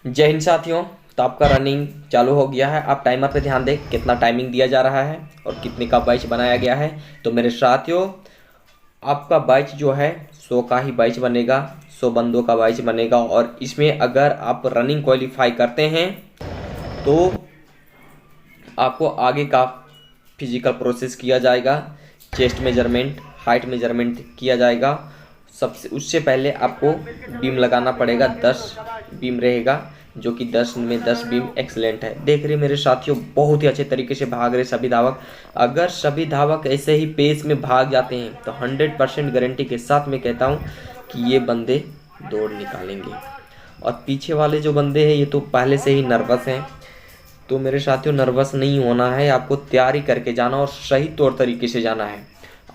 जय हिंद साथियों। तो आपका रनिंग चालू हो गया है। आप टाइमर पे ध्यान दें कितना टाइमिंग दिया जा रहा है और कितने का बैच बनाया गया है। तो मेरे साथियों, आपका बैच जो है 100 का ही बैच बनेगा, 100 बंदों का बैच बनेगा। और इसमें अगर आप रनिंग क्वालिफाई करते हैं तो आपको आगे का फिजिकल प्रोसेस किया जाएगा, चेस्ट मेजरमेंट, हाइट मेजरमेंट किया जाएगा। सबसे उससे पहले आपको बीम लगाना पड़ेगा, 10 बीम रहेगा, जो कि 10 में 10 बीम एक्सलेंट है। देख रहे मेरे साथियों, बहुत ही अच्छे तरीके से भाग रहे सभी धावक। अगर सभी धावक ऐसे ही पेस में भाग जाते हैं तो 100% गारंटी के साथ मैं कहता हूँ कि ये बंदे दौड़ निकालेंगे। और पीछे वाले जो बंदे हैं ये तो पहले से ही नर्वस हैं। तो मेरे साथियों, नर्वस नहीं होना है, आपको तैयारी करके जाना और सही तौर तरीके से जाना है।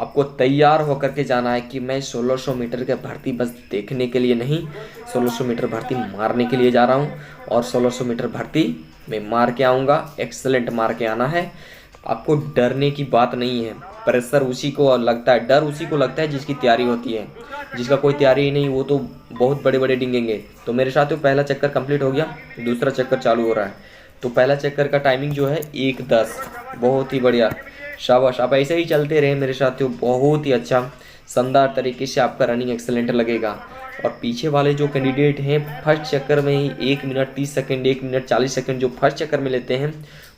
आपको तैयार होकर के जाना है कि मैं 1600 मीटर के भर्ती बस देखने के लिए नहीं, 1600 मीटर भर्ती मारने के लिए जा रहा हूँ। और 1600 मीटर भर्ती मैं मार के आऊँगा, एक्सलेंट मार के आना है। आपको डरने की बात नहीं है। प्रेशर उसी को लगता है, डर उसी को लगता है जिसकी तैयारी होती है। जिसका कोई तैयारी ही नहीं वो तो बहुत बड़े बड़े डिंगेंगे। तो मेरे साथियों, पहला चक्कर कंप्लीट हो गया, दूसरा चक्कर चालू हो रहा है। तो पहला चक्कर का टाइमिंग जो है 1:10, बहुत ही बढ़िया, शाबाश। आप ऐसे ही चलते रहे मेरे साथियों, बहुत ही अच्छा शानदार तरीके से आपका रनिंग एक्सेलेंट लगेगा। और पीछे वाले जो कैंडिडेट हैं फर्स्ट चक्कर में ही 1 मिनट 30 सेकंड, 1 मिनट 40 सेकंड जो फर्स्ट चक्कर में लेते हैं,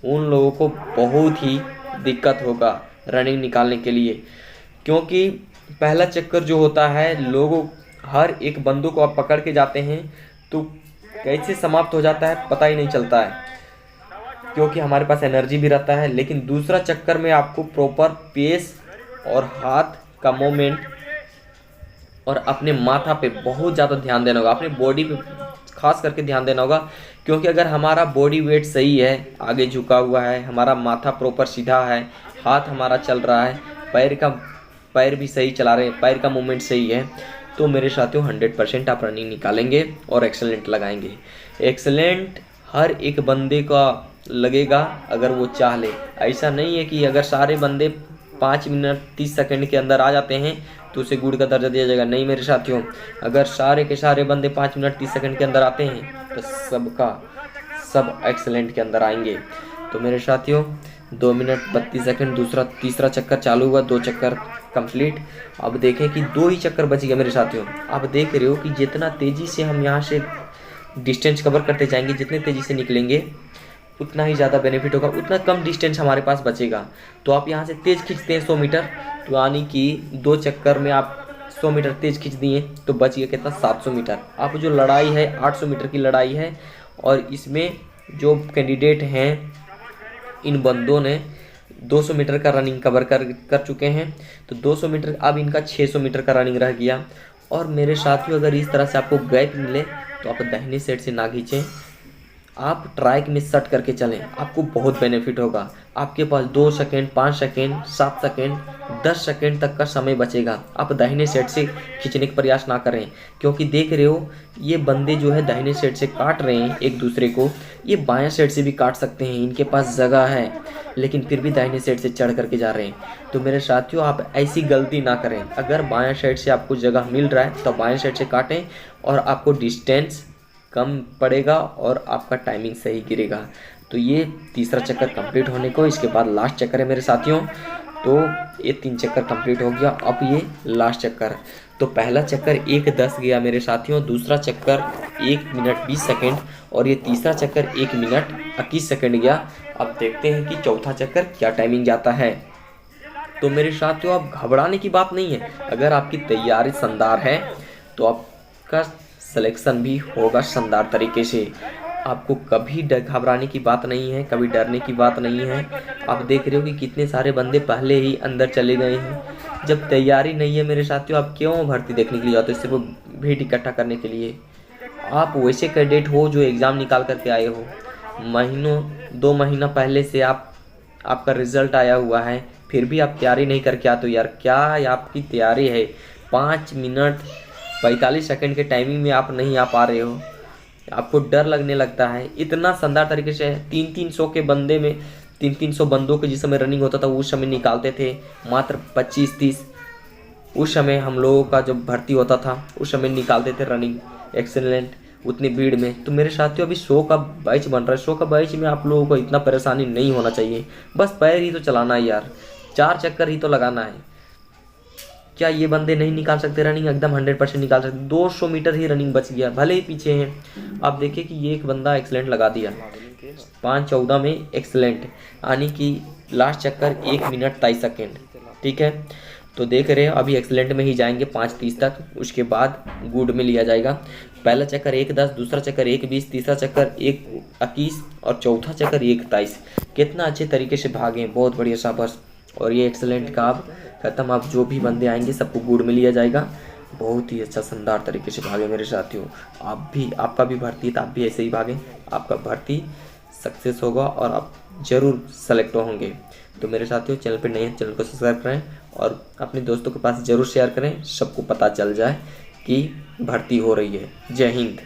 उन लोगों को बहुत ही दिक्कत होगा रनिंग निकालने के लिए। क्योंकि पहला चक्कर जो होता है, लोगों हर एक बंदों को आप पकड़ के जाते हैं तो कैसे समाप्त हो जाता है पता ही नहीं चलता है, क्योंकि हमारे पास एनर्जी भी रहता है। लेकिन दूसरा चक्कर में आपको प्रॉपर पेस और हाथ का मूवमेंट और अपने माथा पे बहुत ज़्यादा ध्यान देना होगा, अपने बॉडी पे खास करके ध्यान देना होगा। क्योंकि अगर हमारा बॉडी वेट सही है, आगे झुका हुआ है, हमारा माथा प्रॉपर सीधा है, हाथ हमारा चल रहा है, पैर भी सही चला रहे हैं, पैर का मूवमेंट सही है, तो मेरे साथियों 100% आप रनिंग निकालेंगे और एक्सेलेंट लगाएंगे। एक्सेलेंट हर एक बंदे का लगेगा अगर वो चाह ले। ऐसा नहीं है कि अगर सारे बंदे 5 मिनट 30 सेकंड के अंदर आ जाते हैं तो उसे गुड का दर्जा दिया जाएगा। नहीं मेरे साथियों, अगर सारे के सारे बंदे 5 मिनट 30 सेकंड के अंदर आते हैं तो सबका सब एक्सेलेंट के अंदर आएंगे। तो मेरे साथियों, 2 मिनट 32 सेकंड तीसरा चक्कर चालू हुआ, 2 चक्कर कंप्लीट। अब देखें कि 2 ही चक्कर बच गया मेरे साथियों। आप देख रहे हो कि जितना तेज़ी से हम यहाँ से डिस्टेंस कवर करते जाएंगे, जितने तेज़ी से निकलेंगे उतना ही ज़्यादा बेनिफिट होगा, उतना कम डिस्टेंस हमारे पास बचेगा। तो आप यहाँ से तेज़ खींचते हैं 100 मीटर, तो यानी कि 2 चक्कर में आप 100 मीटर तेज़ खींच दिए तो बच गया कितना, 700 मीटर। आप जो लड़ाई है 800 मीटर की लड़ाई है। और इसमें जो कैंडिडेट हैं, इन बंदों ने 200 मीटर का रनिंग कवर कर चुके हैं। तो 200 मीटर, अब इनका 600 मीटर का रनिंग रह गया। और मेरे साथियों, अगर इस तरह से आपको गैप मिले तो आप दाहिने साइड से ना खींचें, आप ट्रैक में सट करके चलें, आपको बहुत बेनिफिट होगा। आपके पास 2 सेकेंड, 5 सेकेंड, 7 सेकेंड, 10 सेकेंड तक का समय बचेगा। आप दाहिने साइड से खींचने का प्रयास ना करें, क्योंकि देख रहे हो ये बंदे जो है दाहिने साइड से काट रहे हैं एक दूसरे को, ये बाएं साइड से भी काट सकते हैं, इनके पास जगह है, लेकिन फिर भी दाहिने साइड से चढ़ करके जा रहे हैं। तो मेरे साथियों, आप ऐसी गलती ना करें। अगर बाएं साइड से आपको जगह मिल रहा है तो बाएं साइड से काटें, और आपको डिस्टेंस कम पड़ेगा और आपका टाइमिंग सही गिरेगा। तो ये तीसरा चक्कर कंप्लीट होने को, इसके बाद लास्ट चक्कर है मेरे साथियों। तो ये 3 चक्कर कंप्लीट हो गया, अब ये लास्ट चक्कर। तो पहला चक्कर 1:10 गया मेरे साथियों, दूसरा चक्कर 1 मिनट 20 सेकेंड और ये तीसरा चक्कर 1 मिनट 21 सेकेंड गया। अब देखते हैं कि चौथा चक्कर क्या टाइमिंग जाता है। तो मेरे साथियों, अब घबराने की बात नहीं है। अगर आपकी तैयारी शानदार है तो आपका सिलेक्शन भी होगा शानदार तरीके से। आपको कभी घबराने की बात नहीं है, कभी डरने की बात नहीं है। आप देख रहे हो कि कितने सारे बंदे पहले ही अंदर चले गए हैं। जब तैयारी नहीं है मेरे साथियों, आप क्यों भर्ती देखने के लिए जाते हो? सिर्फ भीड़ इकट्ठा करने के लिए। आप वैसे कैडेट हो जो एग्ज़ाम निकाल करके आए हो, महीनों 2 महीना पहले से आपका रिजल्ट आया हुआ है, फिर भी आप तैयारी नहीं करके आते हो। यार क्या आपकी तैयारी है? 5 मिनट 45 सेकंड के टाइमिंग में आप नहीं आ पा रहे हो, आपको डर लगने लगता है। इतना शानदार तरीके से 300 के बंदे में 300 बंदों के जिस समय रनिंग होता था उस समय निकालते थे मात्र 25-30। उस समय हम लोगों का जब भर्ती होता था उस समय निकालते थे रनिंग एक्सेलेंट। उतनी भीड़ में। तो मेरे साथियों अभी 100 का बैच बन रहा है, 100 का बैच में आप लोगों को इतना परेशानी नहीं होना चाहिए। बस पैर ही तो चलाना है यार, 4 चक्कर ही तो लगाना है। क्या ये बंदे नहीं निकाल सकते रनिंग? एकदम 100% निकाल सकते। 200 मीटर ही रनिंग बच गया, भले ही पीछे हैं। आप देखिए कि ये एक बंदा एक्सीलेंट लगा दिया 5:14 में एक्सीलेंट, यानी कि लास्ट चक्कर 1 मिनट 23 सेकेंड। ठीक है, तो देख रहे हैं अभी एक्सीलेंट में ही जाएंगे 5:30 तक, उसके बाद गुड में लिया जाएगा। पहला चक्कर 1:10, दूसरा चक्कर 1:20, तीसरा चक्कर 1:21 और चौथा चक्कर 1:23। कितना अच्छे तरीके से भागे, बहुत बढ़िया शाबाश। और ये एक्सीलेंट का अब खत्म। अब जो भी बंदे आएंगे सबको गुड में लिया जाएगा। बहुत ही अच्छा शानदार तरीके से भागे मेरे साथियों। आप भी, आपका भी भर्ती है तो आप भी ऐसे ही भागें, आपका भर्ती सक्सेस होगा और आप ज़रूर सेलेक्ट होंगे। तो मेरे साथियों, चैनल पर नए हैं, चैनल को सब्सक्राइब करें और अपने दोस्तों के पास ज़रूर शेयर करें, सबको पता चल जाए कि भर्ती हो रही है। जय हिंद।